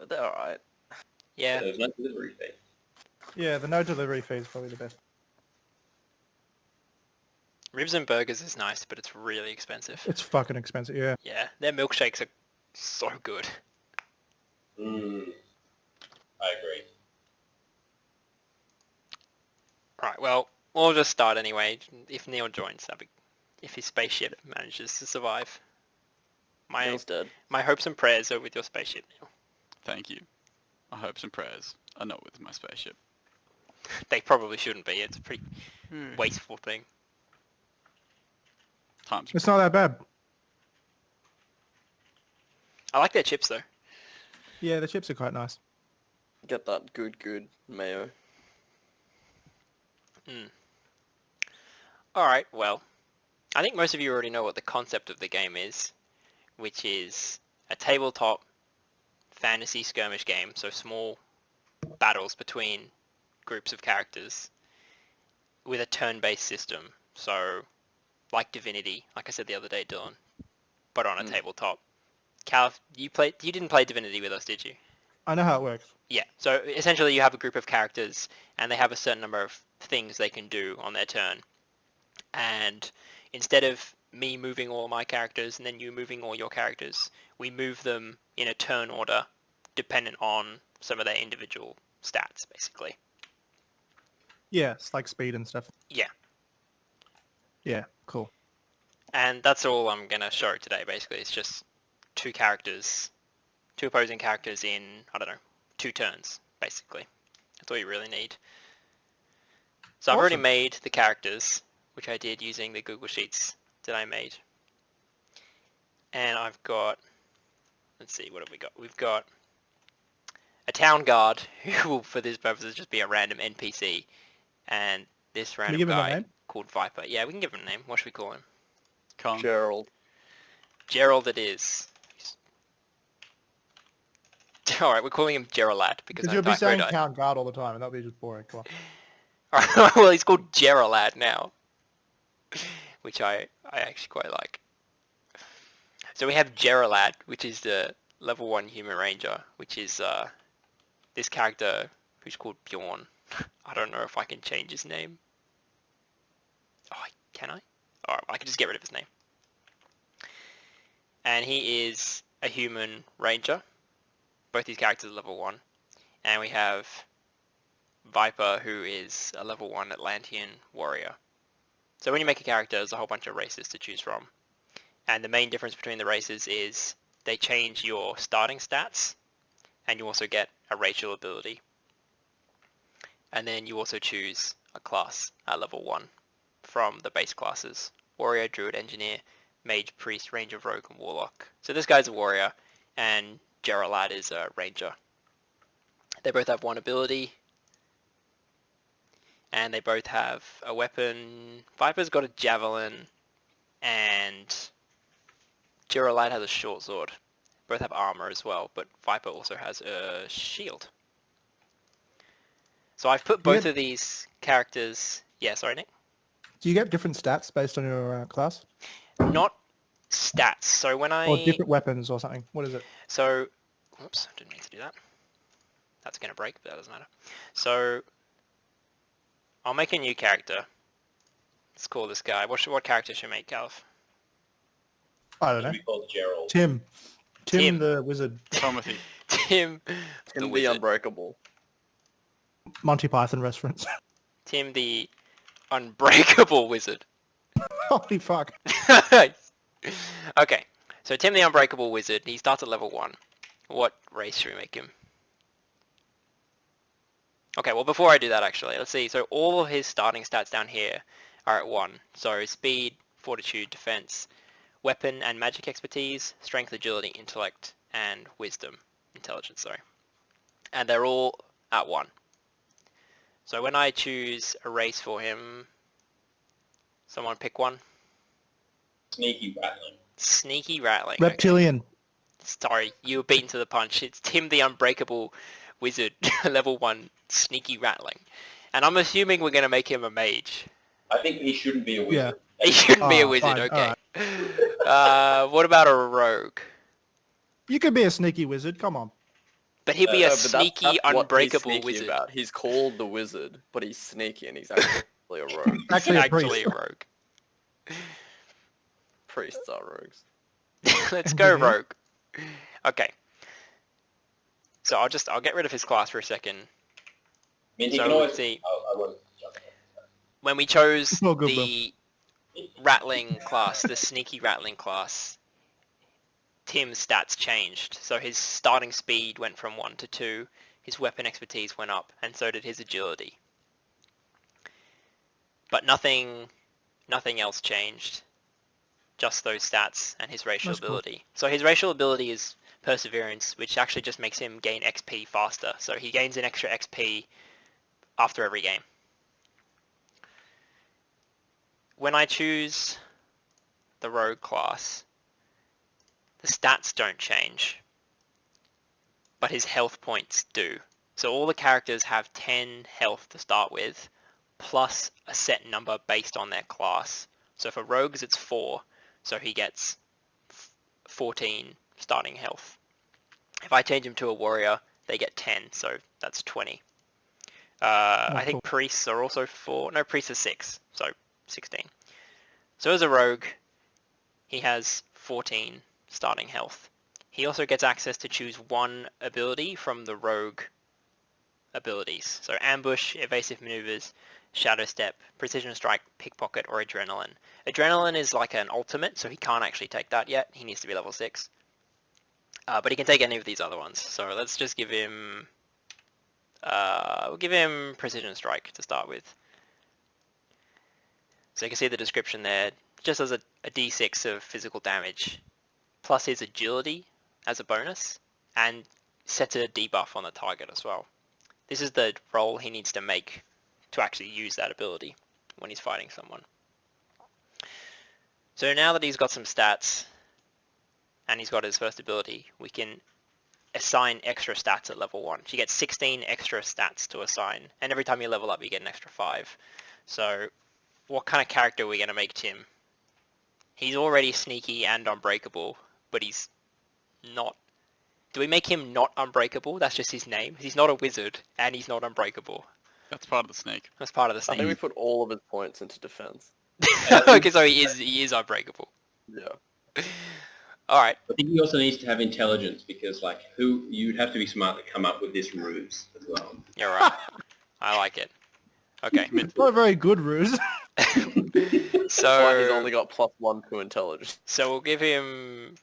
They're alright. Yeah. There's no delivery fee. Yeah, the no delivery fee is probably the best. Ribs and burgers is nice, but it's really expensive. It's fucking expensive, yeah. Yeah, their milkshakes are so good. I agree. Right, well, we'll just start anyway. If Neil joins, if his spaceship manages to survive. Neil's dead. My hopes and prayers are with your spaceship, Neil. Thank you. My hopes and prayers are not with my spaceship. They probably shouldn't be. It's a pretty wasteful thing. It's not that bad. I like their chips, though. Yeah, the chips are quite nice. Get that good mayo. Alright, well, I think most of you already know what the concept of the game is, which is a tabletop fantasy skirmish game, so small battles between groups of characters with a turn-based system. So, like Divinity, like I said the other day, Dylan, but on a tabletop. Cal, you didn't play Divinity with us, did you? I know how it works. Yeah, so essentially you have a group of characters and they have a certain number of things they can do on their turn. And instead of me moving all my characters and then you moving all your characters, we move them in a turn order dependent on some of their individual stats, basically. Yeah, it's like speed and stuff. Yeah. Yeah, cool. And that's all I'm going to show today, basically. It's just two opposing characters in, I don't know, 2 turns, basically. That's all you really need. So I've already made the characters, which I did using the Google Sheets that I made. And I've got, let's see, what have we got? We've got a town guard, who will, for this purpose, just be a random NPC. And this random guy called Viper. Yeah, we can give him a name. What should we call him? Gerald. Gerald it is. Alright, we're calling him Geralad because you'll be saying town guard all the time, and that'll be just boring. Come on. Alright, well, he's called Geralad now, which I actually quite like. So we have Geralad, which is the level 1 human ranger, which is this character who's called Bjorn. I don't know if I can change his name. Oh, can I? Alright, I can just get rid of his name. And he is a human ranger. Both these characters are level 1. And we have Viper, who is a level 1 Atlantean warrior. So when you make a character, there's a whole bunch of races to choose from. And the main difference between the races is they change your starting stats, and you also get a racial ability. And then you also choose a class at level 1 from the base classes: warrior, druid, engineer, mage, priest, ranger, rogue, and warlock. So this guy's a warrior, and Geralad is a ranger. They both have 1 ability, and they both have a weapon. Viper's got a javelin, and Geralad has a short sword. Both have armor as well, but Viper also has a shield. So I've put both of these characters... Yeah, sorry, Nick? Do you get different stats based on your class? Not stats. So when I... Or different weapons or something? What is it? So... Oops, I didn't mean to do that. That's going to break, but that doesn't matter. So... I'll make a new character. Let's call this guy. What character should we make, Calif? I don't know. Should be called Gerald. Tim the wizard. Timothy. Tim the wizard. Unbreakable. Monty Python reference. Tim the Unbreakable Wizard. Holy fuck. Okay, so Tim the Unbreakable Wizard, he starts at level 1. What race should we make him? Okay, well before I do that actually, let's see. So all of his starting stats down here are at 1. So speed, fortitude, defense, weapon and magic expertise, strength, agility, intellect, and wisdom. Intelligence, sorry. And they're all at 1. So when I choose a race for him, someone pick one. Sneaky rattling. Sneaky rattling. Reptilian. Okay. Sorry, you were beaten to the punch. It's Tim the Unbreakable Wizard, level 1, sneaky rattling. And I'm assuming we're going to make him a mage. I think he shouldn't be a wizard. Yeah. He shouldn't be a wizard, fine. okay. Right. What about a rogue? You could be a sneaky wizard, come on. But he'd be a but sneaky, that's what he's unbreakable sneaky wizard. about. He's called the wizard, but he's sneaky and he's actually a rogue. Actually, a priest. Actually a rogue. Priests are rogues. Let's go Okay. rogue. Okay. So I'll get rid of his class for a second. I mean, he So can always... let's see. I won't jump in. When we chose It's all good, the rattling class, the sneaky rattling class, Tim's stats changed. So his starting speed went from 1 to 2, his weapon expertise went up, and so did his agility. But nothing else changed. Just those stats and his racial That's cool. ability. So his racial ability is perseverance, which actually just makes him gain XP faster. So he gains an extra XP after every game. When I choose the rogue class, the stats don't change, but his health points do. So all the characters have 10 health to start with, plus a set number based on their class. So for rogues it's 4, so he gets 14 starting health. If I change him to a warrior, they get 10, so that's 20. I think priests are also 4. No, priests are 6, so 16. So as a rogue, he has 14 starting health. He also gets access to choose one ability from the rogue abilities. So ambush, evasive maneuvers, shadow step, precision strike, pickpocket, or adrenaline. Adrenaline is like an ultimate, so he can't actually take that yet. He needs to be level 6. But he can take any of these other ones. So let's just give him... we'll give him precision strike to start with. So you can see the description there. Just as a d6 of physical damage, plus his agility as a bonus, and sets a debuff on the target as well. This is the roll he needs to make to actually use that ability when he's fighting someone. So now that he's got some stats, and he's got his first ability, we can assign extra stats at level 1. You get 16 extra stats to assign, and every time you level up you get an extra 5. So what kind of character are we going to make Tim? He's already sneaky and unbreakable, but he's not... Do we make him not unbreakable? That's just his name. He's not a wizard, and he's not unbreakable. That's part of the snake. That's part of the I snake. think we put all of his points into defense. Okay, so he is unbreakable. Yeah. Alright. I think he also needs to have intelligence because, like, you'd have to be smart to come up with this ruse as well. You're right. I like it. Okay. It's not a very good ruse. That's why he's So only got +1 to intelligence. we'll give him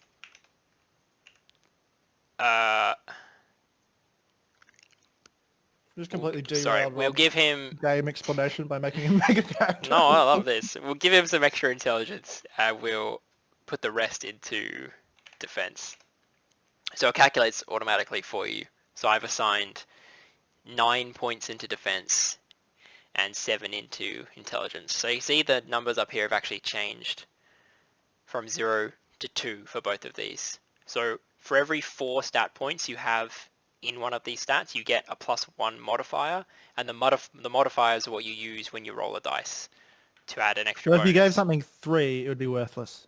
Just completely derailed sorry, we'll Rob's give him game explanation by making him make a character. No, I love this. We'll give him some extra intelligence and we'll put the rest into defense. So it calculates automatically for you. So I've assigned 9 points into defense and 7 into intelligence. So you see the numbers up here have actually changed from 0 to 2 for both of these. So for every 4 stat points you have in one of these stats, you get a +1 modifier, and the modifiers are what you use when you roll a dice to add an extra So if you bonus. gave something 3, it would be worthless.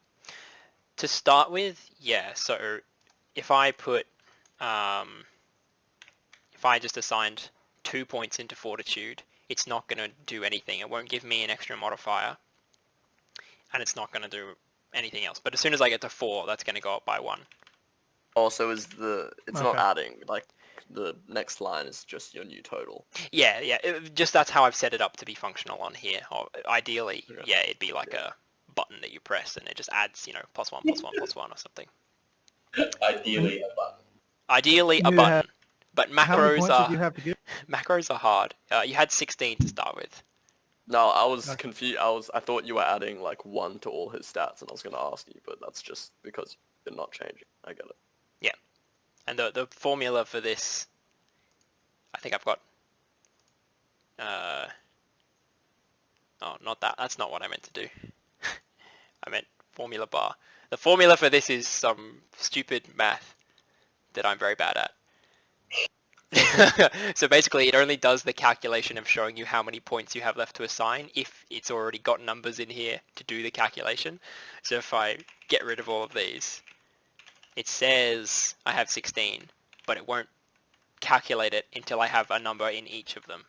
To start with, yeah. So if I put, if I just assigned 2 points into fortitude, it's not going to do anything. It won't give me an extra modifier, and it's not going to do anything else. But as soon as I get to 4, that's going to go up by 1. Also, it's not Okay. adding, like, the next line is just your new total. Yeah. Just that's how I've set it up to be functional on here. Or ideally, yeah, it'd be like a button that you press and it just adds, +1, +1 or something. Ideally, a button. Ideally, a You button. have- But How many macros points did you have to give? macros are hard. You had 16 to start with. No, I was Okay. confused. I thought you were adding, like, 1 to all his stats, and I was going to ask you, but that's just because you're not changing. I get it. And the formula for this, I think I've got, oh, not that. That's not what I meant to do. I meant formula bar. The formula for this is some stupid math that I'm very bad at. So basically it only does the calculation of showing you how many points you have left to assign if it's already got numbers in here to do the calculation. So if I get rid of all of these, it says I have 16, but it won't calculate it until I have a number in each of them.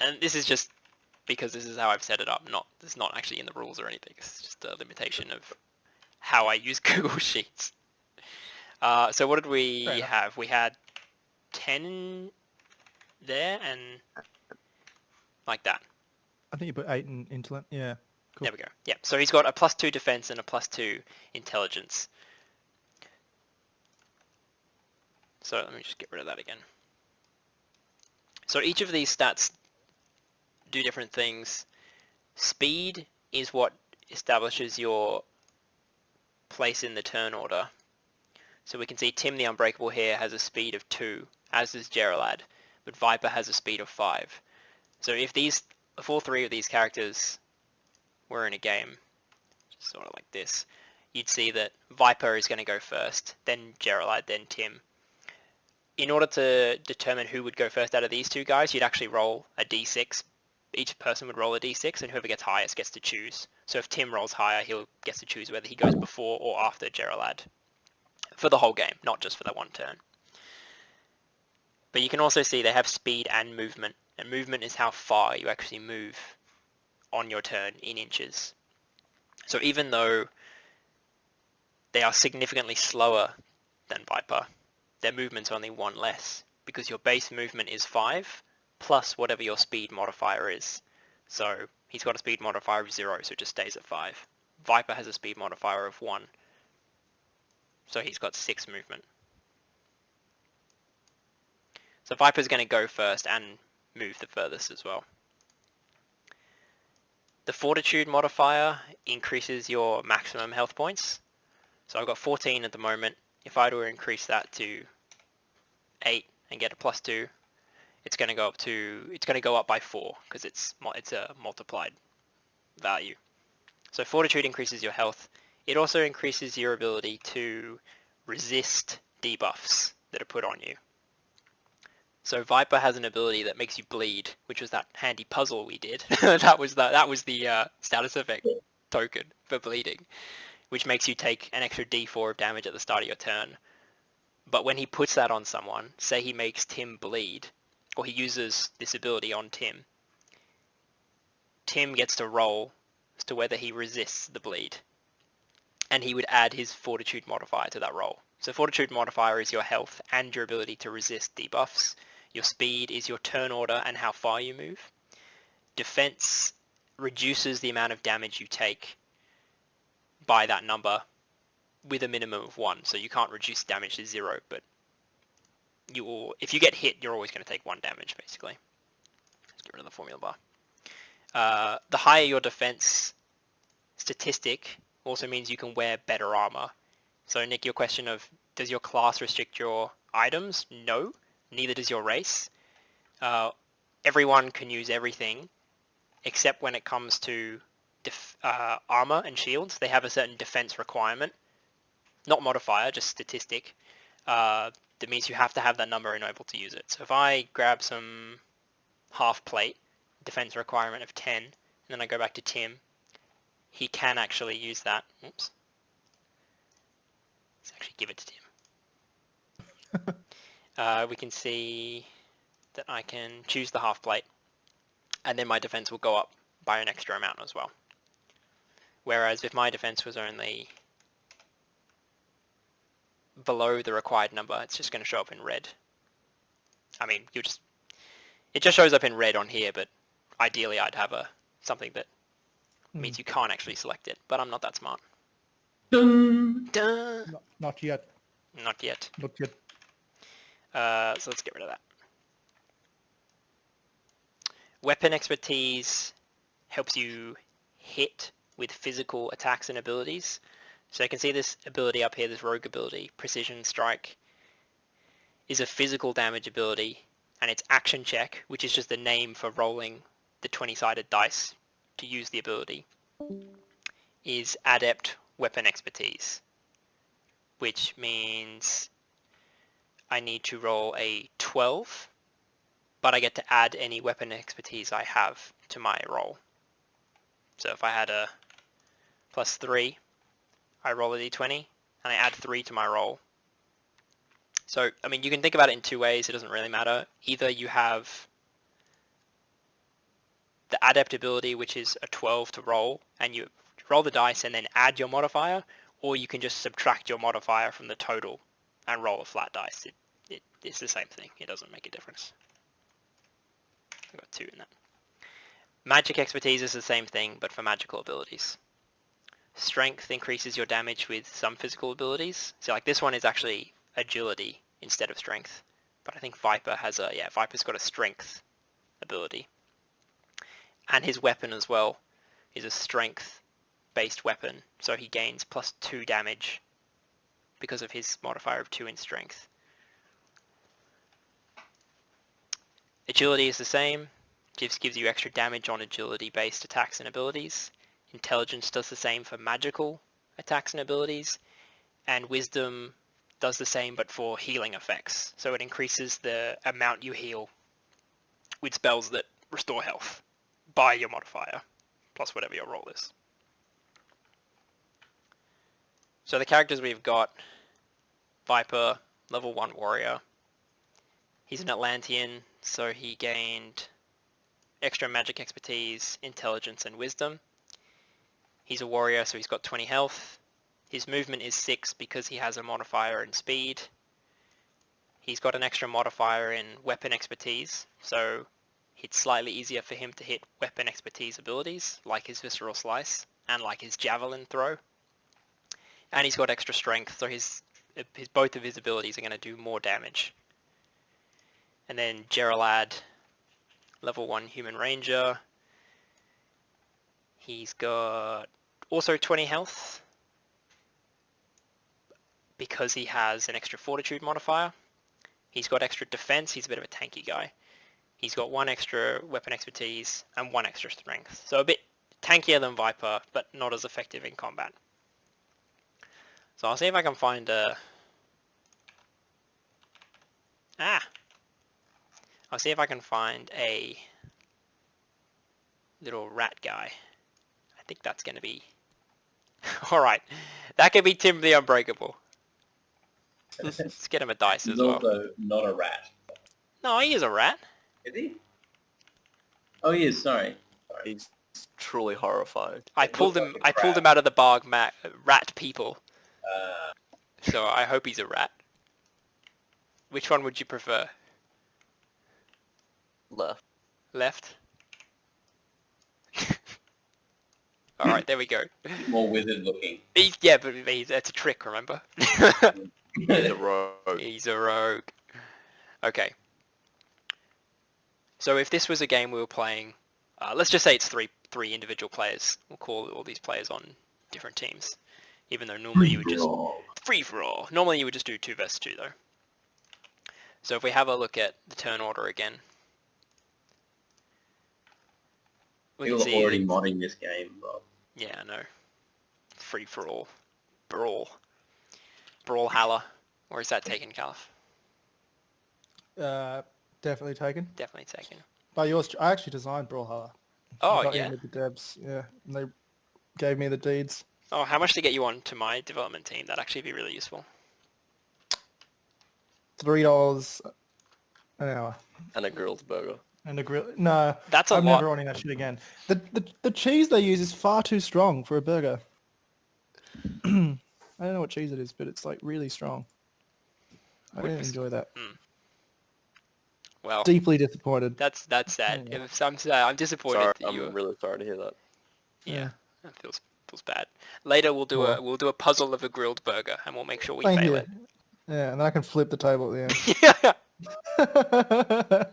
And this is just because this is how I've set it up. It's not actually in the rules or anything. It's just a limitation of how I use Google Sheets. So what did we have? We had 10 there and like that. I think you put 8 in intellect. Yeah. Cool. There we go. Yeah. So he's got a +2 defense and a +2 intelligence. So let me just get rid of that again. So each of these stats do different things. Speed is what establishes your place in the turn order. So we can see Tim the Unbreakable here has a speed of 2, as does Geralad, but Viper has a speed of 5. So if all 3 of these characters were in a game, just sort of like this, you'd see that Viper is going to go first, then Geralad, then Tim. In order to determine who would go first out of these two guys, you'd actually roll a d6. Each person would roll a d6, and whoever gets highest gets to choose. So if Tim rolls higher, he'll get to choose whether he goes before or after Geralad. For the whole game, not just for that one turn. But you can also see they have speed and movement. And movement is how far you actually move on your turn in inches. So even though they are significantly slower than Viper, their movement's only 1 less, because your base movement is 5, plus whatever your speed modifier is. So he's got a speed modifier of 0, so it just stays at 5. Viper has a speed modifier of 1, so he's got 6 movement. So Viper's going to go first and move the furthest as well. The Fortitude modifier increases your maximum health points. So I've got 14 at the moment. If I were to increase that to 8 and get a +2, it's going to go up by 4 because it's a multiplied value. So Fortitude increases your health. It also increases your ability to resist debuffs that are put on you. So Viper has an ability that makes you bleed, which was that handy puzzle we did. that was the status effect token for bleeding, which makes you take an extra d4 of damage at the start of your turn. But when he puts that on someone, say he makes Tim bleed, or he uses this ability on Tim, Tim gets to roll as to whether he resists the bleed. And he would add his Fortitude modifier to that roll. So Fortitude modifier is your health and your ability to resist debuffs. Your speed is your turn order and how far you move. Defense reduces the amount of damage you take by that number with a minimum of 1. So you can't reduce damage to 0, but if you get hit, you're always going to take 1 damage, basically. Let's get rid of the formula bar. The higher your defense statistic also means you can wear better armor. So Nick, your question of does your class restrict your items? No, neither does your race. Everyone can use everything except when it comes to armor and shields. They have a certain defense requirement, not modifier, just statistic. That means you have to have that number in order to use it. So if I grab some half plate, defense requirement of 10, and then I go back to Tim, he can actually use that. Oops. Let's actually give it to Tim. We can see that I can choose the half plate, and then my defense will go up by an extra amount as well. Whereas if my defense was only below the required number, it's just going to show up in red. I mean, it just shows up in red on here, but ideally I'd have something that means you can't actually select it, but I'm not that smart. Dun! Duh. Not yet. Not yet. Not yet. So let's get rid of that. Weapon expertise helps you hit with physical attacks and abilities. So you can see this ability up here, this rogue ability, Precision Strike, is a physical damage ability, and its action check, which is just the name for rolling the 20-sided dice to use the ability, is Adept Weapon Expertise, which means I need to roll a 12, but I get to add any weapon expertise I have to my roll. So if I had a +3, I roll a d20, and I add 3 to my roll, So, I mean, you can think about it in two ways. It doesn't really matter. Either you have the adept ability, which is a 12 to roll, and you roll the dice and then add your modifier, or you can just subtract your modifier from the total and roll a flat dice. It's the same thing. It doesn't make a difference. I've got 2 in that. Magic expertise is the same thing, but for magical abilities. Strength increases your damage with some physical abilities. So like this one is actually agility instead of strength. But I think Viper has Viper's got a strength ability. And his weapon as well is a strength-based weapon. So he gains +2 damage because of his modifier of 2 in strength. Agility is the same. Gives you extra damage on agility-based attacks and abilities. Intelligence does the same for magical attacks and abilities, and Wisdom does the same but for healing effects. So it increases the amount you heal with spells that restore health by your modifier, plus whatever your roll is. So the characters we've got: Viper, level 1 warrior. He's an Atlantean, so he gained extra magic expertise, intelligence, and wisdom. He's a warrior, so he's got 20 health. His movement is 6 because he has a modifier in speed. He's got an extra modifier in weapon expertise, so it's slightly easier for him to hit weapon expertise abilities, like his visceral slice, and like his javelin throw. And he's got extra strength, so both of his abilities are going to do more damage. And then Geralad, level 1 human ranger. He's got also 20 health because he has an extra fortitude modifier. He's got extra defense. He's a bit of a tanky guy. He's got 1 extra weapon expertise and 1 extra strength. So a bit tankier than Viper, but not as effective in combat. So I'll see if I can find I'll see if I can find a little rat guy. I think that's going to be... Alright, that could be Tim the Unbreakable. Let's get him a dice as He's well. also not a rat. No, he is a rat. Is he? Oh, he is. Sorry. He's truly horrified. I It pulled looks him. like a I pulled crab. him out of the bog, rat people. Uh, So I hope he's a rat. Which one would you prefer? Left. Left. All right, there we go. more wizard looking. Yeah, but that's a trick. Remember? He's a rogue. He's a rogue. Okay. So if this was a game we were playing, let's just say it's three individual players. We'll call all these players on different teams. Even though normally you would just... Free for all. Normally you would just do 2 versus 2 though. So if we have a look at the turn order again. We can You're see... already modding this game, Rob. Yeah, I know. Free for all. Brawl. Brawlhalla. Or is that taken, Caliph? Definitely taken. Definitely taken. But yours, I actually designed Brawlhalla. Oh, I got yeah? in with the devs, yeah. And they gave me the deeds. Oh, how much to get you on to my development team? That'd actually be really useful. $3 an hour. And a grilled burger. And a grill. No, That's a I'm lot. never wanting that shit again. The cheese they use is far too strong for a burger. I don't know what cheese it is, but it's like really strong. I didn't enjoy that. Well, Deeply disappointed. that's sad. Yeah. If I'm disappointed Sorry, that you... I'm really sorry to hear that. Yeah, that feels bad. Later we'll do a puzzle of a grilled burger, and we'll make sure we Thank fail you. it. Yeah, and then I can flip the table at the end.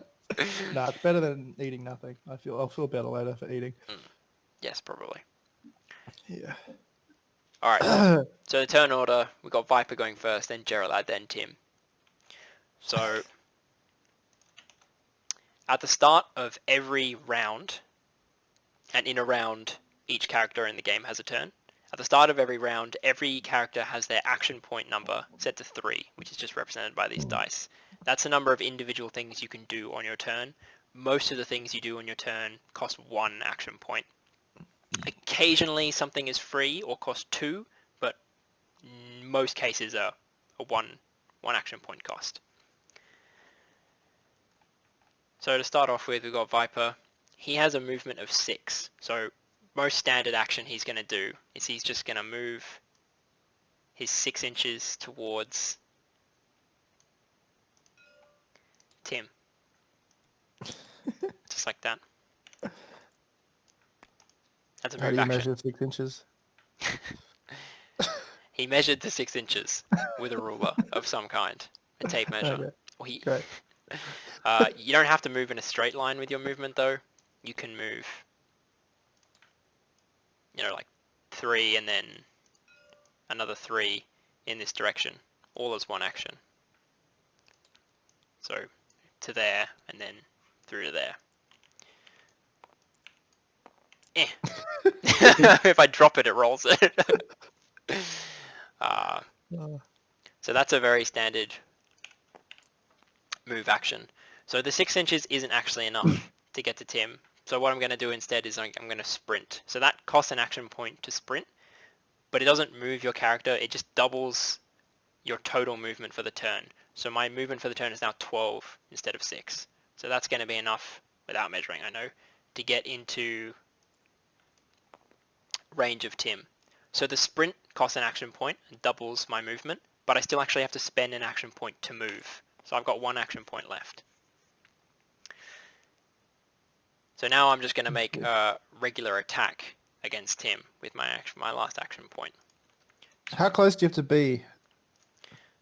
Nah, it's better than eating nothing. I'll feel better later for eating. Yes, probably. Yeah. All right. So the turn order, we got Viper going first, then Geralad, then Tim. So at the start of every round, and in a round, each character in the game has a turn. At the start of every round, every character has their action point number set to 3, which is just represented by these dice. That's the number of individual things you can do on your turn. Most of the things you do on your turn cost 1 action point. Occasionally something is free or costs 2, but most cases are 1 1 action point cost. So to start off with, we've got Viper. He has a movement of 6. So most standard action he's going to do is he's just going to move his 6 inches towards Tim. Just like that. That's a How move do you action. measure 6 inches? He measured the 6 inches with a ruler of some kind, a tape measure. Okay. Or he, Great. you don't have to move in a straight line with your movement though. You can move, like 3 and then another 3 in this direction, all as 1 action. So to there and then through to there. If I drop it, it rolls it. So that's a very standard move action. So the 6 inches isn't actually enough to get to Tim. So what I'm going to do instead is I'm going to sprint. So that costs an action point to sprint, but it doesn't move your character. It just doubles your total movement for the turn. So my movement for the turn is now 12 instead of 6. So that's going to be enough, without measuring, I know, to get into range of Tim. So the sprint costs an action point and doubles my movement, but I still actually have to spend an action point to move. So I've got 1 action point left. So now I'm just going to make a regular attack against Tim with my last action point. How close do you have to be?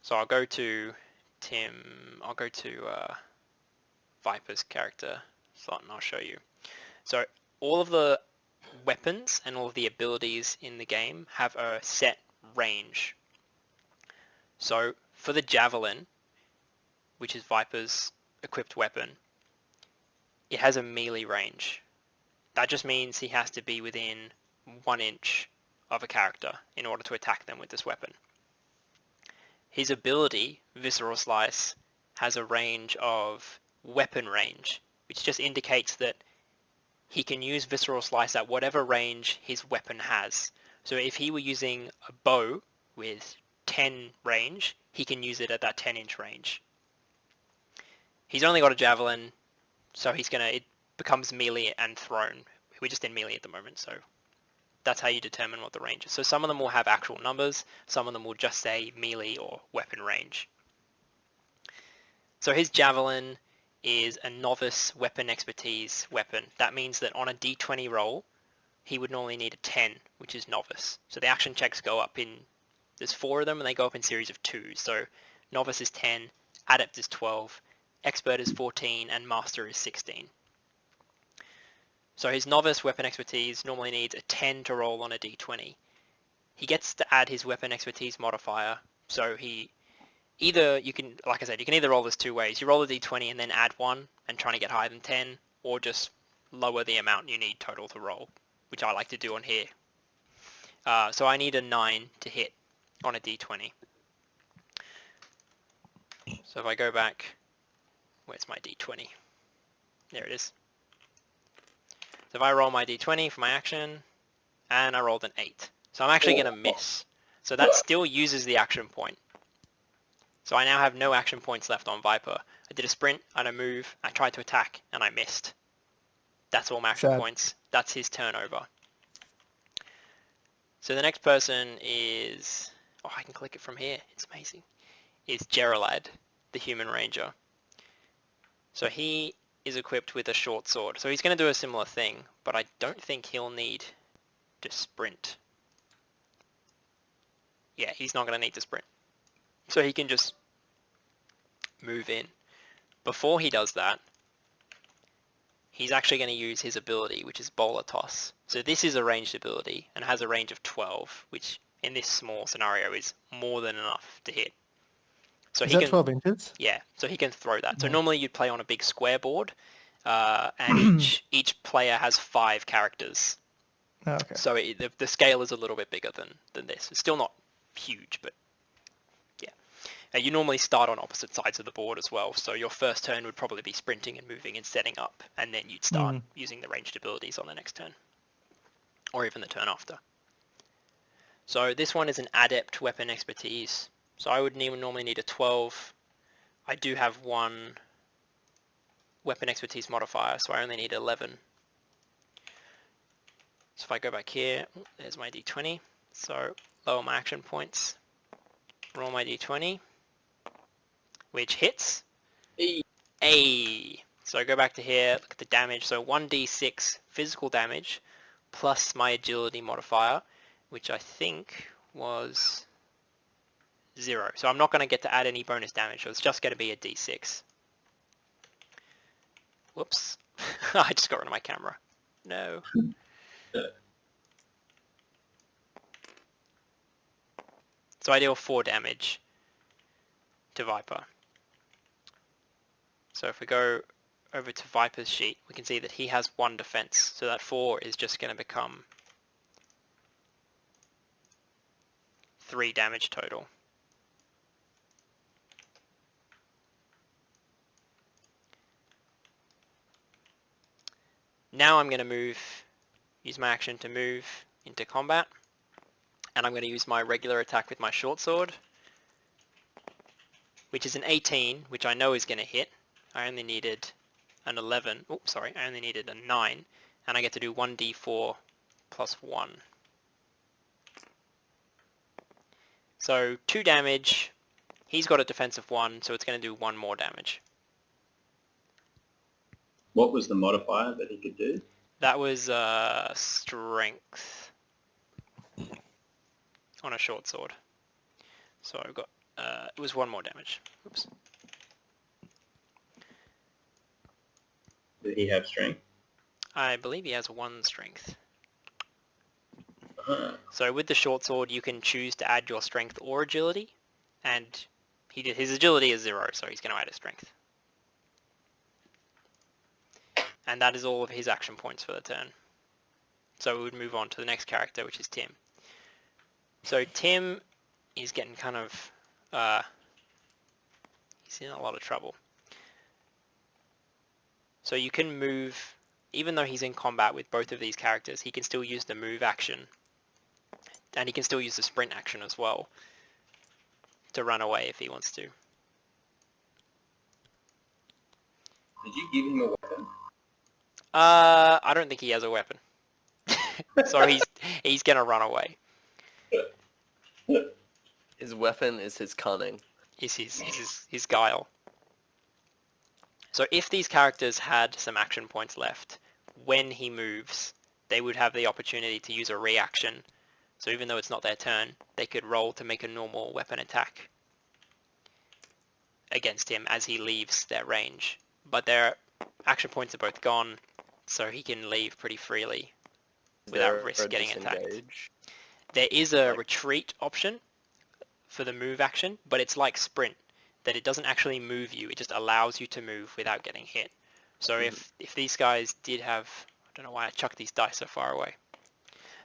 So I'll go to Tim, I'll go to Viper's character slot and I'll show you. So all of the weapons and all of the abilities in the game have a set range. So for the javelin, which is Viper's equipped weapon, it has a melee range. That just means he has to be within 1 inch of a character in order to attack them with this weapon. His ability, Visceral Slice, has a range of weapon range, which just indicates that he can use Visceral Slice at whatever range his weapon has. So if he were using a bow with 10 range, he can use it at that 10-inch range. He's only got a javelin, so it becomes melee and thrown. We're just in melee at the moment, so that's how you determine what the range is. So some of them will have actual numbers, some of them will just say melee or weapon range. So his javelin is a novice weapon expertise weapon. That means that on a d20 roll, he would normally need a 10, which is novice. So the action checks go up there's 4 of them and they go up in series of 2. So novice is 10, adept is 12, expert is 14, and master is 16. So his novice weapon expertise normally needs a 10 to roll on a d20. He gets to add his weapon expertise modifier, so you can either roll this 2 ways. You roll a d20 and then add 1 and trying to get higher than 10, or just lower the amount you need total to roll, which I like to do on here. So I need a 9 to hit on a d20. So if I go back, where's my d20? There it is. So if I roll my d20 for my action, and I rolled an 8. So I'm actually going to miss. So that still uses the action point. So I now have no action points left on Viper. I did a sprint, and a move, I tried to attack, and I missed. That's all my action points. That's his turnover. So the next person is... Oh, I can click it from here. It's amazing. Is Geralad, the human ranger. So he is equipped with a short sword. So he's going to do a similar thing, but I don't think he'll need to sprint. Yeah, he's not going to need to sprint. So he can just move in. Before he does that, he's actually going to use his ability, which is Bowler Toss. So this is a ranged ability and has a range of 12, which in this small scenario is more than enough to hit. So Is that 12 inches? Yeah, so he can throw that. So normally you'd play on a big square board, and each player has 5 characters. Oh, okay. So the scale is a little bit bigger than this. It's still not huge, but yeah. You normally start on opposite sides of the board as well, so your first turn would probably be sprinting and moving and setting up, and then you'd start using the ranged abilities on the next turn. Or even the turn after. So this one is an adept weapon expertise. So I would normally need a 12. I do have one weapon expertise modifier, so I only need 11. So if I go back here, there's my d20. So lower my action points, roll my d20, which hits. So I go back to here, look at the damage. So 1d6 physical damage plus my agility modifier, which I think was 0. So I'm not going to get to add any bonus damage, so it's just going to be a d6. Whoops. I just got rid of my camera. No. So I deal 4 damage to Viper. So if we go over to Viper's sheet, we can see that he has 1 defense. So that 4 is just going to become 3 damage total. Now I'm going to use my action to move into combat. And I'm going to use my regular attack with my short sword, which is an 18, which I know is going to hit. I only needed an 11. Oh, sorry, I only needed a 9, and I get to do 1d4 plus 1. So 2 damage. He's got a defense of 1, so it's going to do 1 more damage. What was the modifier that he could do? That was strength on a short sword. So I've got it was 1 more damage. Oops. Did he have strength? I believe he has 1 strength. Uh-huh. So with the short sword, you can choose to add your strength or agility, and his agility is 0, so he's going to add his strength. And that is all of his action points for the turn. So we would move on to the next character, which is Tim. So Tim is getting kind of he's in a lot of trouble. So you can move, even though he's in combat with both of these characters, he can still use the move action, and he can still use the sprint action as well to run away if he wants to. Did you give him a weapon? I don't think he has a weapon. So he's gonna run away. His weapon is his cunning. Is his guile. So if these characters had some action points left, when he moves, they would have the opportunity to use a reaction. So even though it's not their turn, they could roll to make a normal weapon attack against him as he leaves their range. But their action points are both gone, so he can leave pretty freely without risk getting attacked. Disengage? There is a retreat option for the move action, but it's like sprint, that it doesn't actually move you, it just allows you to move without getting hit. So if these guys did have, I don't know why I chucked these dice so far away.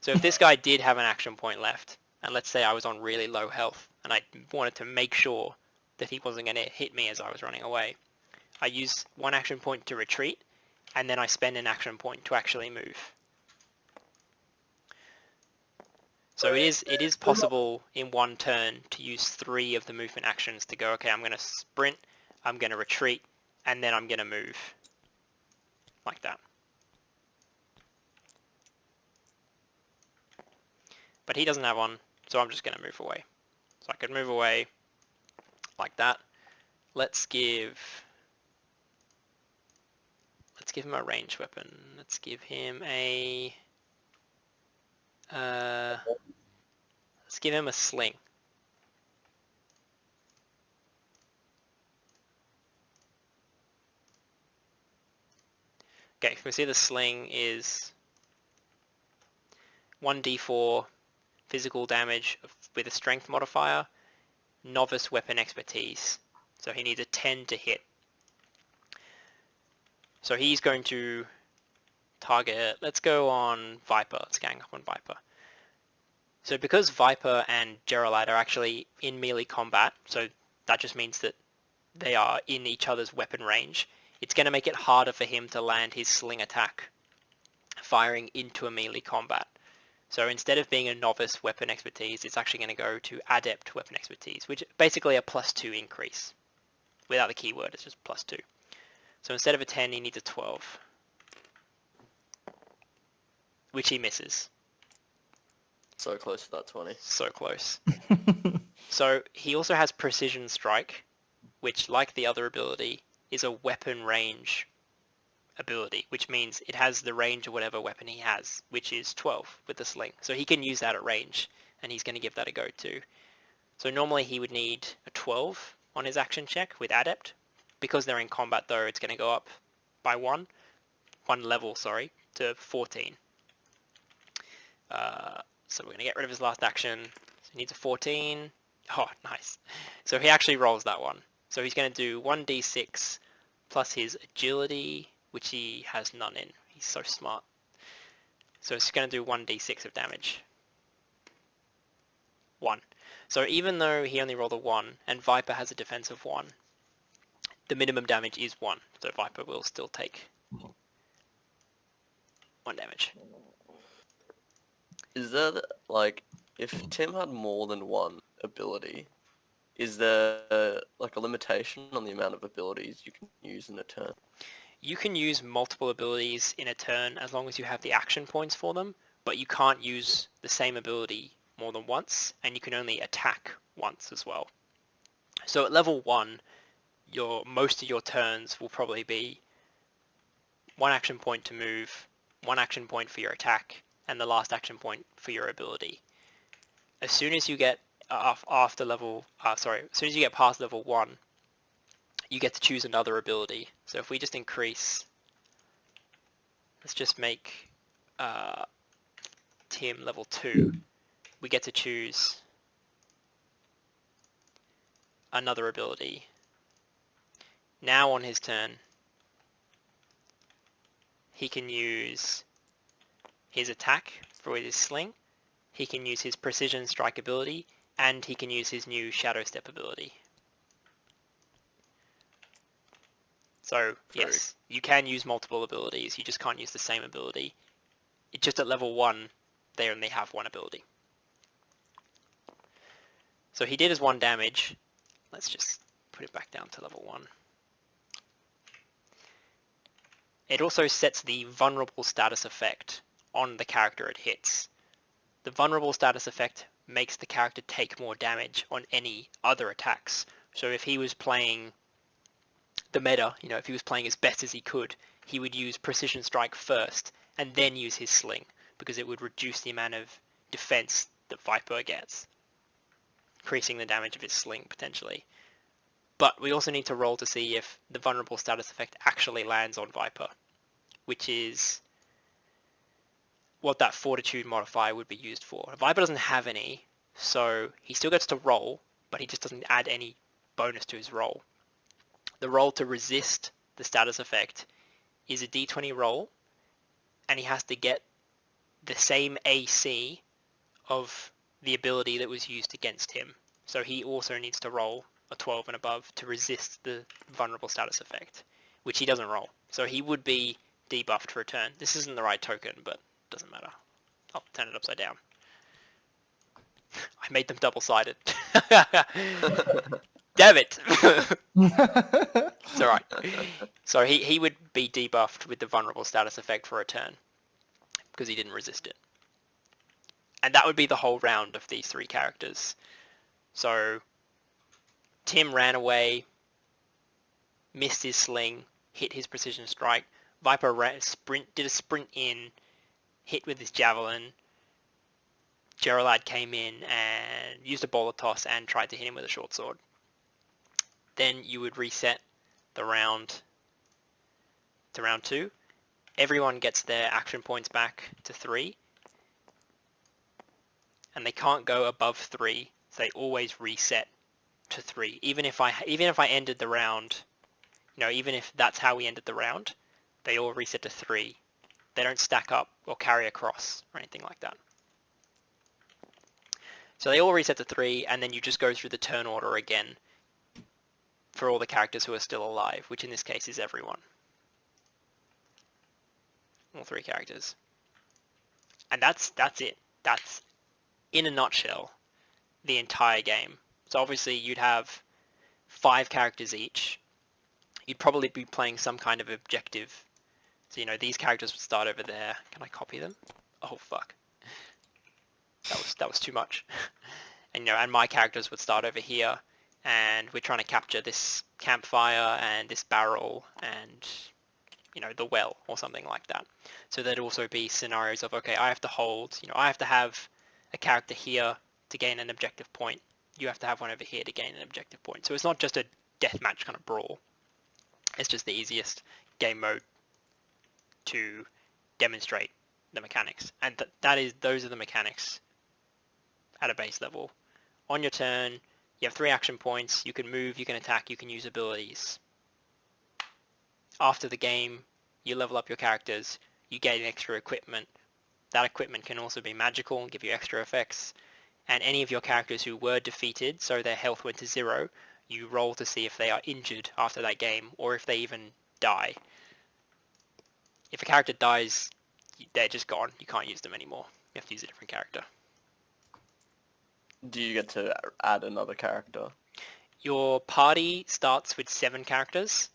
So if this guy did have an action point left, and let's say I was on really low health, and I wanted to make sure that he wasn't going to hit me as I was running away, I use 1 action point to retreat, and then I spend an action point to actually move. So it is possible in 1 turn to use 3 of the movement actions to go, okay, I'm going to sprint, I'm going to retreat, and then I'm going to move. Like that. But he doesn't have one, so I'm just going to move away. So I could move away like that. Let's give him a ranged weapon. Let's give him a let's give him a sling. Okay, we see the sling is 1d4 physical damage with a strength modifier, novice weapon expertise. So he needs a 10 to hit. So he's going to target, let's go on Viper, let's gang up on Viper. So because Viper and Geraldite are actually in melee combat, so that just means that they are in each other's weapon range, it's going to make it harder for him to land his sling attack firing into a melee combat. So instead of being a novice weapon expertise, it's actually going to go to adept weapon expertise, which is basically a +2 increase. Without the keyword, it's just +2. So instead of a 10, he needs a 12, which he misses. So close to that 20. So close. So he also has precision strike, which, like the other ability, is a weapon range ability, which means it has the range of whatever weapon he has, which is 12 with the sling. So he can use that at range, and he's going to give that a go too. So normally he would need a 12 on his action check with adept. Because they're in combat though, it's going to go up by one level, to 14. So we're going to get rid of his last action. So he needs a 14. Oh, nice. So he actually rolls that one. So he's going to do 1d6 plus his agility, which he has none in. He's so smart. So it's going to do 1d6 of damage. 1. So even though he only rolled a 1, and Viper has a defense of 1, the minimum damage is 1. So Viper will still take 1 damage. Is there, like, if Tim had more than one ability, is there, like, a limitation on the amount of abilities you can use in a turn? You can use multiple abilities in a turn as long as you have the action points for them, but you can't use the same ability more than once, and you can only attack once as well. So at level 1, most of your turns will probably be 1 action point to move, 1 action point for your attack, and the last action point for your ability. As soon as you get as soon as you get past level 1, you get to choose another ability. So if we just increase, let's just make Tim level 2, we get to choose another ability. Now on his turn, he can use his attack with his sling, he can use his precision strike ability, and he can use his new shadow step ability. So yes, you can use multiple abilities, you just can't use the same ability. It's just at level 1, they only have 1 ability. So he did his 1 damage. Let's just put it back down to level 1. It also sets the vulnerable status effect on the character it hits. The vulnerable status effect makes the character take more damage on any other attacks. So if he was playing the meta, if he was playing as best as he could, he would use precision strike first and then use his sling, because it would reduce the amount of defense that Viper gets, increasing the damage of his sling potentially. But we also need to roll to see if the vulnerable status effect actually lands on Viper, which is what that fortitude modifier would be used for. Viper doesn't have any, so he still gets to roll, but he just doesn't add any bonus to his roll. The roll to resist the status effect is a d20 roll, and he has to get the same AC of the ability that was used against him. So he also needs to roll a 12 and above to resist the vulnerable status effect, which he doesn't roll. So he would be debuffed for a turn. This isn't the right token, but it doesn't matter. I'll turn it upside down. I made them double-sided. Damn it! It's alright. So he would be debuffed with the vulnerable status effect for a turn, because he didn't resist it. And that would be the whole round of these 3 characters. So Tim ran away, missed his sling, hit his precision strike. Viper did a sprint in, hit with his javelin. Gerald came in and used a boulder toss and tried to hit him with a short sword. Then you would reset the round to round 2. Everyone gets their action points back to 3. And they can't go above 3. So they always reset to 3. Even if I ended the round, even if that's how we ended the round, they all reset to 3. They don't stack up or carry across or anything like that. So they all reset to 3, and then you just go through the turn order again for all the characters who are still alive, which in this case is everyone. All 3 characters. And that's it. That's, in a nutshell, the entire game. So obviously you'd have 5 characters each. You'd probably be playing some kind of objective. So, these characters would start over there. Can I copy them? Oh, fuck. That was too much. And my characters would start over here, and we're trying to capture this campfire and this barrel and, the well or something like that. So there'd also be scenarios of, okay, I have to hold, I have to have a character here to gain an objective point. You have to have one over here to gain an objective point. So it's not just a deathmatch kind of brawl. It's just the easiest game mode to demonstrate the mechanics. And those are the mechanics at a base level. On your turn, you have 3 action points. You can move, you can attack, you can use abilities. After the game, you level up your characters, you gain extra equipment. That equipment can also be magical and give you extra effects. And any of your characters who were defeated, so their health went to 0, you roll to see if they are injured after that game, or if they even die. If a character dies, they're just gone. You can't use them anymore. You have to use a different character. Do you get to add another character? Your party starts with 7 characters.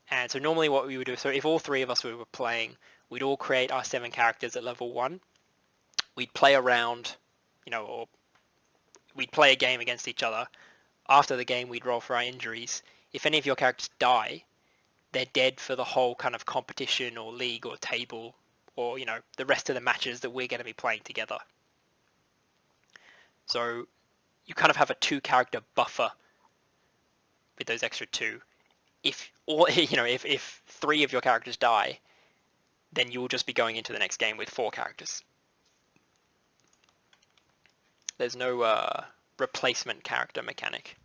And so normally what we would do, so if all 3 of us were playing, we'd all create our 7 characters at level 1. We'd play around, or we'd play a game against each other. After the game, we'd roll for our injuries. If any of your characters die, they're dead for the whole kind of competition or league or table or, the rest of the matches that we're going to be playing together. So you kind of have a 2-character buffer with those extra 2. If 3 of your characters die, then you will just be going into the next game with 4 characters. There's no replacement character mechanic.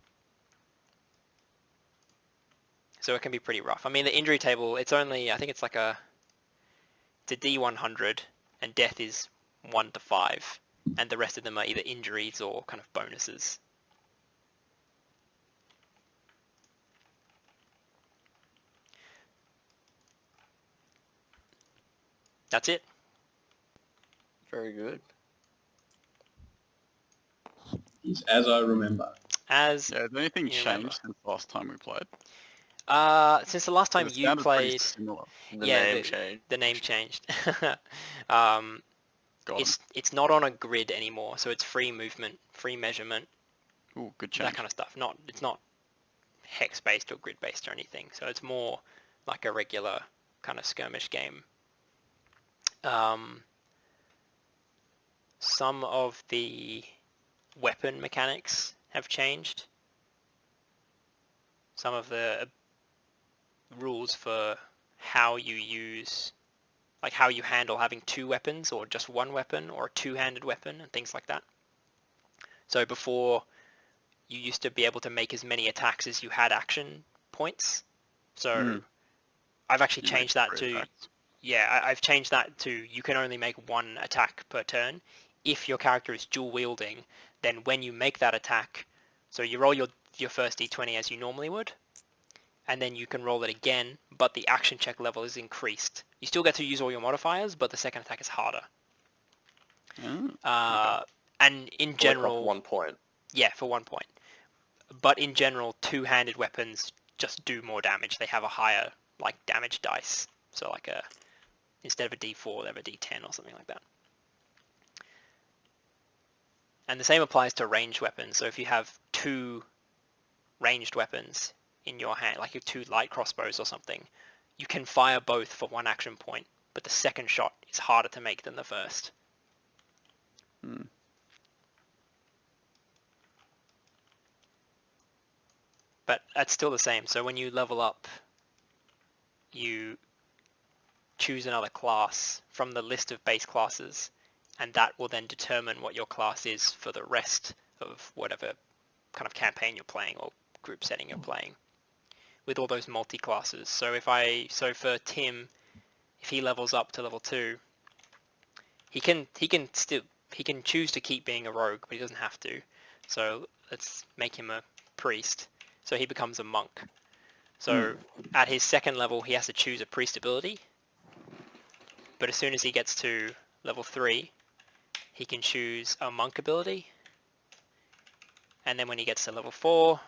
So it can be pretty rough. I mean, the injury table, it's only, I think it's a D100, and death is 1 to 5. And the rest of them are either injuries or kind of bonuses. That's it. Very good. It's as I remember. As Yeah, has anything you changed remember. since the last time we played? Since the last time It you sounded pretty played, similar. The Yeah, name changed. the name changed. Got 'em. It's not on a grid anymore, so it's free movement, free measurement, Ooh, good change. that kind of stuff. It's not hex based or grid based or anything. So it's more like a regular kind of skirmish game. Some of the weapon mechanics have changed. Some of the rules for how you use, like how you handle having 2 weapons or just 1 weapon or a 2-handed weapon and things like that. So before, you used to be able to make as many attacks as you had action points. So I've actually You made changed that 3 to, attacks. yeah, I've changed that to you can only make 1 attack per turn. If your character is dual wielding, then when you make that attack, so you roll your first d20 as you normally would, and then you can roll it again, but the action check level is increased. You still get to use all your modifiers, but the second attack is harder. Oh, And in general, 1 point. yeah, for 1 point. But in general, 2-handed weapons just do more damage. They have a higher damage dice. So instead of a d4, they have a d10 or something like that. And the same applies to ranged weapons. So if you have 2 ranged weapons in your hand, like your 2 light crossbows or something, you can fire both for 1 action point, but the second shot is harder to make than the first. But that's still the same. So when you level up, you choose another class from the list of base classes, and that will then determine what your class is for the rest of whatever kind of campaign you're playing or group setting you're playing, with all those multi-classes. So for Tim, if he levels up to level 2, he can choose to keep being a rogue, but he doesn't have to. So let's make him a priest. So he becomes a monk. So at his 2nd level, he has to choose a priest ability. But as soon as he gets to level 3, he can choose a monk ability. And then when he gets to level 4,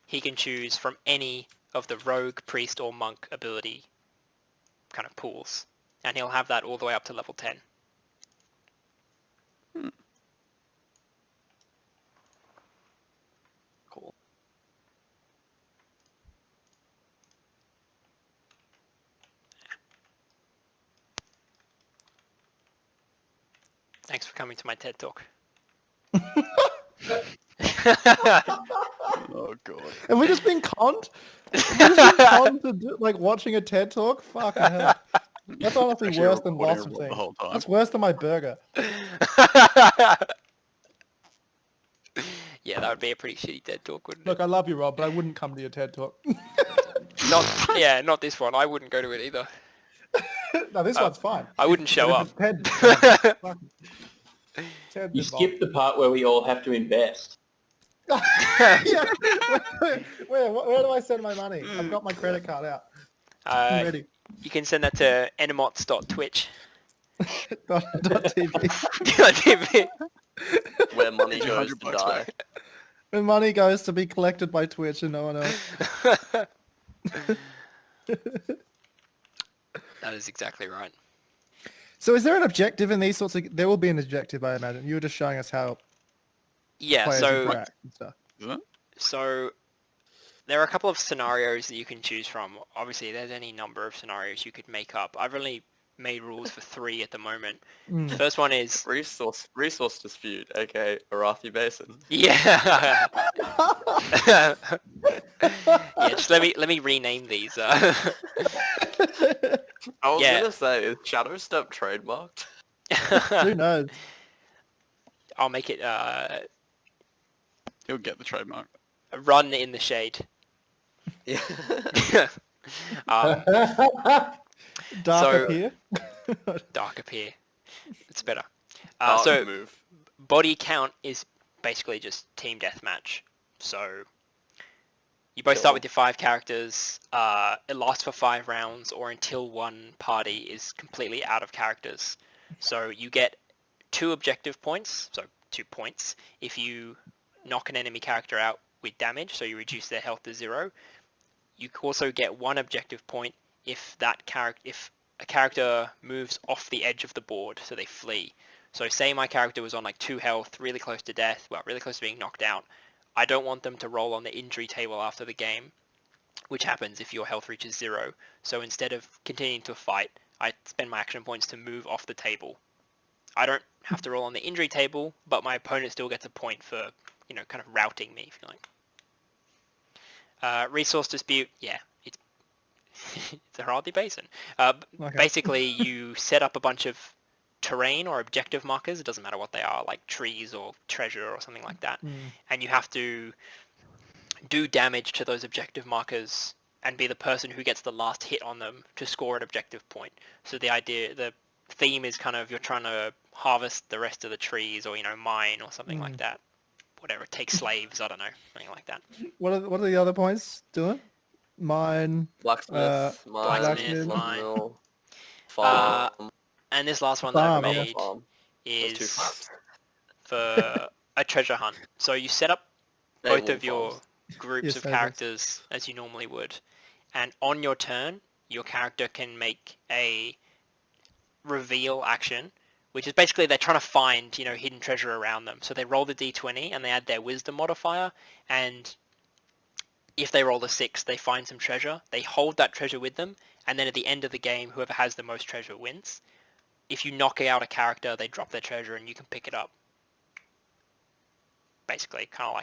he can choose from any of the rogue, priest, or monk ability kind of pools. And he'll have that all the way up to level 10. Cool. Thanks for coming to my TED Talk. Oh god. Have we just been conned? Have we just been conned to do, like watching a TED talk? Fucking hell. That's honestly Actually worse than recording lots of the things. whole time. That's worse than my burger. Yeah, that would be a pretty shitty TED Talk, wouldn't Look, it? I love you, Rob, but I wouldn't come to your TED talk. Not this one. I wouldn't go to it either. No, this one's fine. I wouldn't show But up. if it's TED, fucking- TED You involved. skipped the part where we all have to invest. Yeah. Where do I send my money? I've got my credit card out. I'm ready. You can send that to enemots.twitch. .tv. Where money goes to $200 die. back. When money goes to be collected by Twitch and no one else. That is exactly right. So is there an objective in these sorts of... There will be an objective, I imagine. You were just showing us how Yeah, players so interact and stuff. Isn't it? So there are a couple of scenarios that you can choose from. Obviously, there's any number of scenarios you could make up. I've only made rules for 3 at the moment. The first one is Resource dispute, aka Arathi Basin. yeah. Yeah, just let me rename these. I was Yeah. gonna say, is Shadow Step trademarked? Who knows? I'll make it He'll get the trademark. run in the shade. Yeah. um, Dark So- up here. dark appear. It's better. Dark So move. body count is basically just team deathmatch. So you both start with your 5 characters. It lasts for 5 rounds or until one party is completely out of characters. So you get 2 objective points, so 2 points, if you knock an enemy character out with damage, so you reduce their health to 0. You also get 1 objective point if a character moves off the edge of the board, so they flee. So say my character was on like 2 health, really close to death, well, really close to being knocked out. I don't want them to roll on the injury table after the game, which happens if your health reaches 0. So instead of continuing to fight, I spend my action points to move off the table. I don't have to roll on the injury table, but my opponent still gets a point for, kind of routing me, if you like. Resource dispute, yeah, it's it's a Arathi Basin. Okay. Basically, you set up a bunch of terrain or objective markers, it doesn't matter what they are, like trees or treasure or something like that, and you have to do damage to those objective markers and be the person who gets the last hit on them to score an objective point. So the theme is kind of you're trying to harvest the rest of the trees or, mine or something like that. Whatever, take slaves, I don't know, something like that. What are the other points doing? Mine. Blacksmith, Blacksmith, mine, mine. mill, farm. And this last one that I Farm, yeah. made Farm. There's 2 is farms. for a treasure hunt. So you set up Naval both of your farms. groups Yes, of I guess. characters as you normally would, and on your turn your character can make a reveal action, which is basically they're trying to find hidden treasure around them. So they roll the d20 and they add their wisdom modifier, and if they roll a 6 they find some treasure, they hold that treasure with them, and then at the end of the game whoever has the most treasure wins. If you knock out a character they drop their treasure and you can pick it up. Basically kind of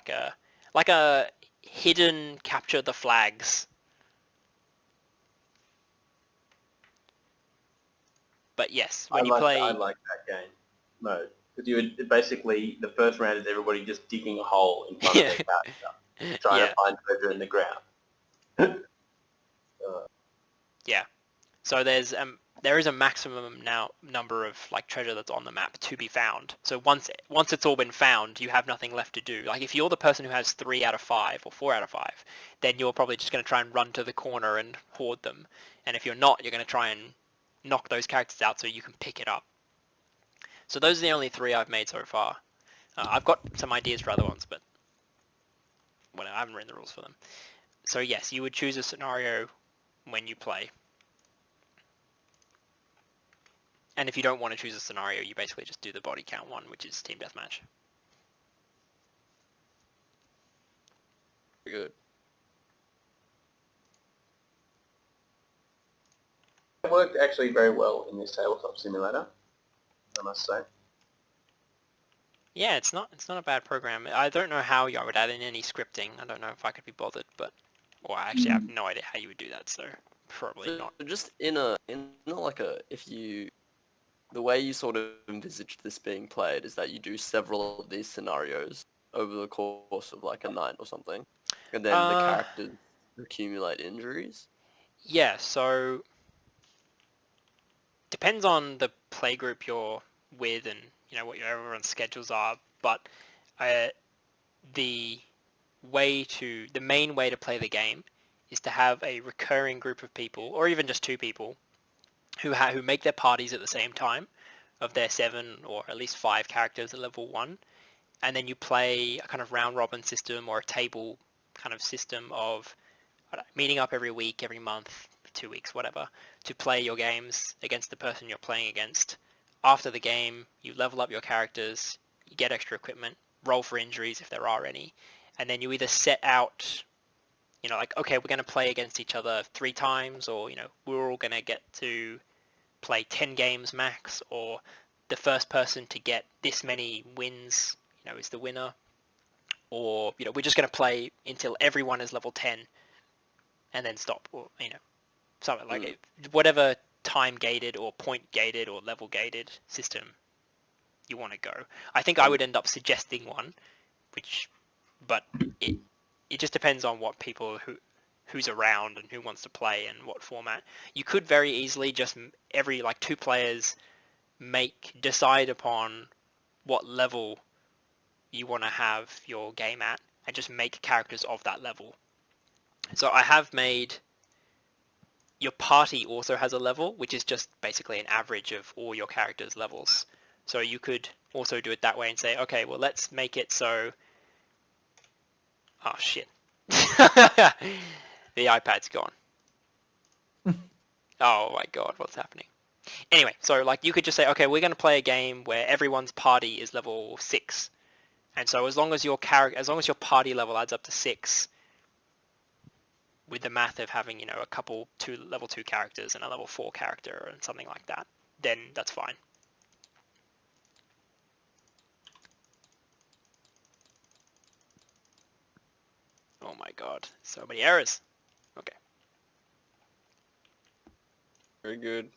like a hidden capture the flags. But yes, when you play... I like that game mode. Because you would basically, the first round is everybody just digging a hole in front of their character, trying Yeah. to find treasure in the ground. Yeah. So there is a maximum number of treasure that's on the map to be found. So once it's all been found, you have nothing left to do. Like if you're the person who has 3 out of 5 or 4 out of 5, then you're probably just going to try and run to the corner and hoard them. And if you're not, you're going to try and knock those characters out so you can pick it up. So those are the only 3 I've made so far. I've got some ideas for other ones, but well, I haven't written the rules for them. So yes, you would choose a scenario when you play. And if you don't want to choose a scenario, you basically just do the body count one, which is team deathmatch. Good. It worked actually very well in this Tabletop Simulator, I must say. Yeah, it's not a bad program. I don't know how I would add in any scripting. I don't know if I could be bothered, but well, I actually have no idea how you would do that, so probably So not. just in a like a the way you sort of envisage this being played is that you do several of these scenarios over the course of like a night or something, and then the characters accumulate injuries. Yeah, so depends on the playgroup you're with and what everyone's schedules are, but the main way to play the game is to have a recurring group of people, or even just 2 people, who make their parties at the same time of their 7 or at least 5 characters at level 1, and then you play a kind of round robin system or a table kind of system of meeting up every week, every month, 2 weeks, whatever, to play your games against the person you're playing against. After the game, you level up your characters, you get extra equipment, roll for injuries if there are any, and then you either set out, like, okay, we're going to play against each other 3 times, or, we're all going to get to play 10 games max, or the first person to get this many wins, is the winner, or, we're just going to play until everyone is level 10 and then stop, or, something like it, whatever time gated or point gated or level gated system you want to go. I think I would end up suggesting one, but it just depends on what people who's around and who wants to play and what format. You could very easily just every 2 players decide upon what level you want to have your game at and just make characters of that level. So I have made, your party also has a level, which is just basically an average of all your characters' levels. So you could also do it that way and say, okay, well, let's make it so... Oh, shit. The iPad's gone. Oh my god, what's happening? Anyway, so you could just say, okay, we're going to play a game where everyone's party is level 6. And so as long as your party level adds up to 6, with the math of having, a couple level 2 characters and a level 4 character and something like that, then that's fine. Oh my god, so many errors. Okay. Very good.